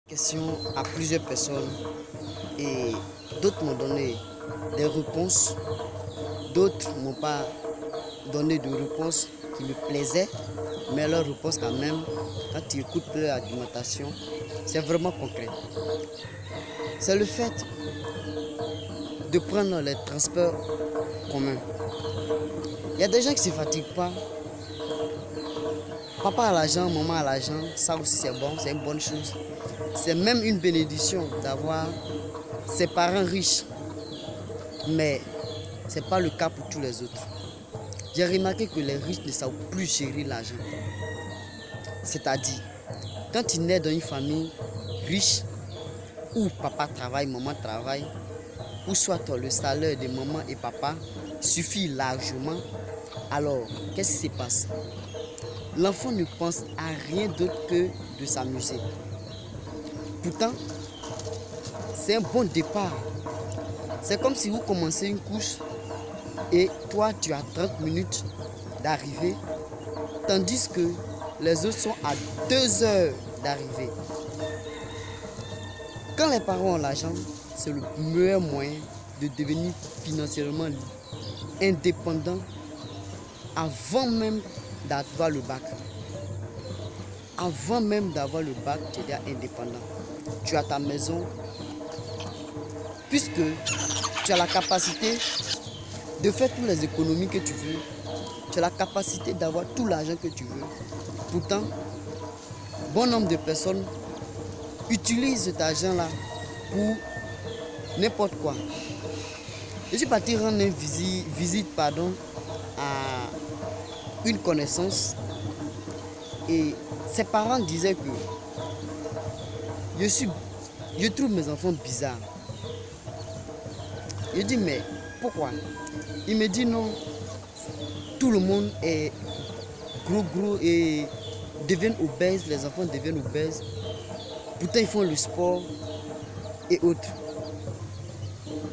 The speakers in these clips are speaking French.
Question à plusieurs personnes et d'autres m'ont donné des réponses, d'autres m'ont pas donné de réponses qui me plaisaient, mais leurs réponses quand même, quand tu écoutes leur argumentation, c'est vraiment concret. C'est le fait de prendre les transports communs. Il y a des gens qui ne se fatiguent pas. Papa a l'argent, maman a l'argent, ça aussi c'est bon, c'est une bonne chose. C'est même une bénédiction d'avoir ses parents riches. Mais ce n'est pas le cas pour tous les autres. J'ai remarqué que les riches ne savent plus gérer l'argent. C'est-à-dire, quand tu nais dans une famille riche, où papa travaille, maman travaille, ou soit le salaire de maman et papa suffit largement, alors qu'est-ce qui se passe? L'enfant ne pense à rien d'autre que de s'amuser. Pourtant, c'est un bon départ. C'est comme si vous commencez une course et toi tu as 30 minutes d'arrivée, tandis que les autres sont à 2 heures d'arrivée. Quand les parents ont l'argent, c'est le meilleur moyen de devenir financièrement indépendant avant même d'avoir le bac. Avant même d'avoir le bac, tu es déjà indépendant. Tu as ta maison, puisque tu as la capacité de faire toutes les économies que tu veux. Tu as la capacité d'avoir tout l'argent que tu veux. Pourtant, bon nombre de personnes utilisent cet argent-là pour n'importe quoi. Je suis parti rendre une visite à une connaissance et ses parents disaient que je trouve mes enfants bizarres. Je dis mais pourquoi? Il me dit non, tout le monde est gros et deviennent obèses, les enfants deviennent obèses. Pourtant ils font le sport et autres.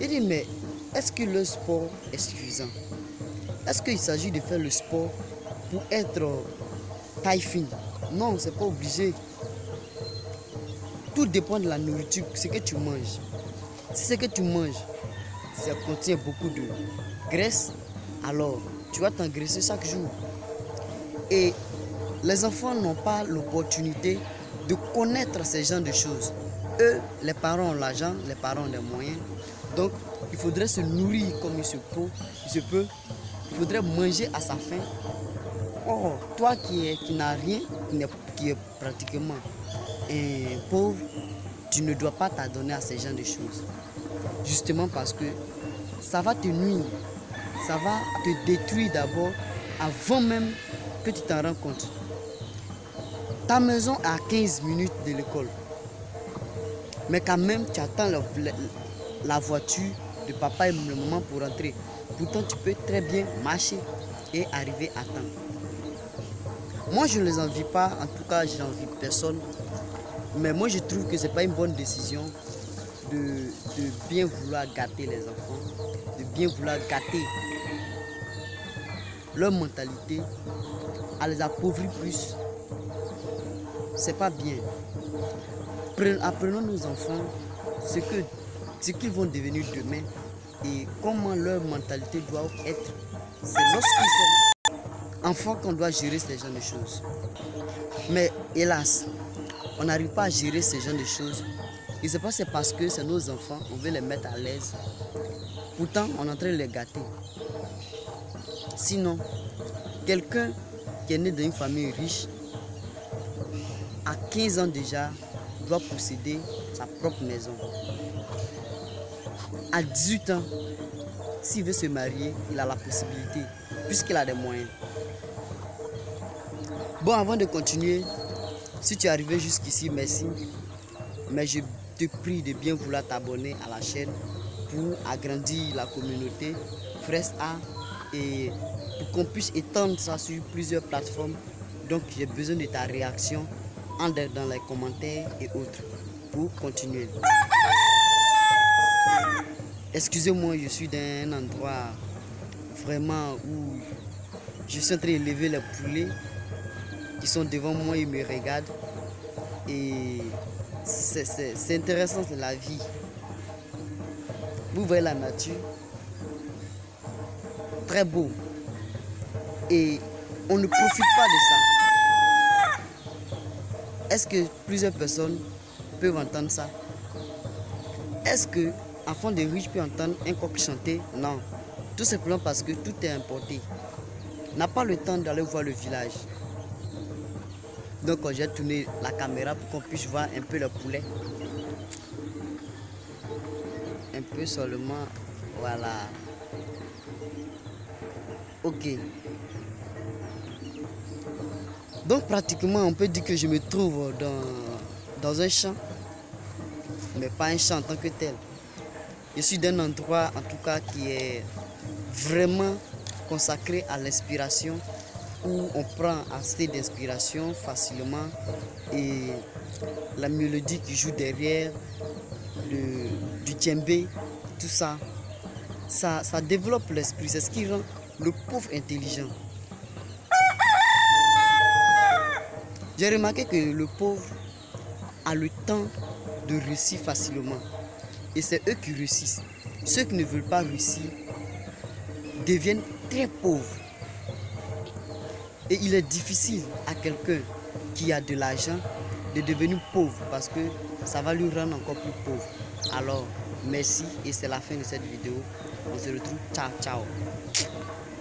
Il dit mais est-ce que le sport est suffisant? Est-ce qu'il s'agit de faire le sport pour être taille fine? Non, c'est pas obligé. Tout dépend de la nourriture, ce que tu manges. Si ce que tu manges, ça contient beaucoup de graisse, alors tu vas t'engraisser chaque jour. Et les enfants n'ont pas l'opportunité de connaître ces genres de choses. Eux, les parents ont l'argent, les parents ont les moyens. Donc, il faudrait se nourrir comme il se peut. Il faudrait manger à sa faim. Or, toi qui n'as rien, qui est pratiquement pauvre, tu ne dois pas t'adonner à ces genres de choses. Justement parce que ça va te nuire. Ça va te détruire d'abord avant même que tu t'en rends compte. Ta maison est à 15 minutes de l'école. Mais quand même, tu attends la voiture de papa et de maman pour rentrer. Pourtant, tu peux très bien marcher et arriver à temps. Moi, je ne les envie pas. En tout cas, je n'envie personne. Mais moi, je trouve que ce n'est pas une bonne décision de bien vouloir gâter les enfants, de bien vouloir gâter leur mentalité, à les appauvrir plus. C'est pas bien. Apprenons nos enfants ce qu'ils vont devenir demain et comment leur mentalité doit être. C'est lorsqu'ils sont enfants qu'on doit gérer ces genres de choses. Mais hélas, on n'arrive pas à gérer ces genres de choses. Et c'est pas parce que c'est nos enfants, on veut les mettre à l'aise. Pourtant, on est en train de les gâter. Sinon, quelqu'un qui est né dans une famille riche, à 15 ans déjà, doit posséder sa propre maison. À 18 ans, s'il veut se marier, il a la possibilité, puisqu'il a des moyens. Bon, avant de continuer, si tu es arrivé jusqu'ici, merci. Mais je te prie de bien vouloir t'abonner à la chaîne pour agrandir la communauté Fresh A et pour qu'on puisse étendre ça sur plusieurs plateformes. Donc j'ai besoin de ta réaction dans les commentaires et autres pour continuer. Excusez-moi, je suis dans un endroit vraiment où je suis en train d'élever les poulets qui sont devant moi et me regardent. Et c'est intéressant, c'est la vie. Vous voyez la nature, très beau. Et on ne profite pas de ça. Est-ce que plusieurs personnes peuvent entendre ça? Est-ce que un enfant de riche peut entendre un coq chanter? Non. Tout simplement parce que tout est importé. On n'a pas le temps d'aller voir le village. Donc j'ai tourné la caméra pour qu'on puisse voir un peu le poulet. Un peu seulement, voilà. Ok. Donc pratiquement on peut dire que je me trouve dans un champ, mais pas un champ en tant que tel. Je suis d'un endroit en tout cas qui est vraiment consacré à l'inspiration, où on prend assez d'inspiration facilement et la mélodie qui joue derrière, du djembé, tout ça, ça développe l'esprit, c'est ce qui rend le pauvre intelligent. J'ai remarqué que le pauvre a le temps de réussir facilement et c'est eux qui réussissent. Ceux qui ne veulent pas réussir deviennent très pauvres. Et il est difficile à quelqu'un qui a de l'argent de devenir pauvre parce que ça va lui rendre encore plus pauvre. Alors, merci et c'est la fin de cette vidéo. On se retrouve. Ciao, ciao.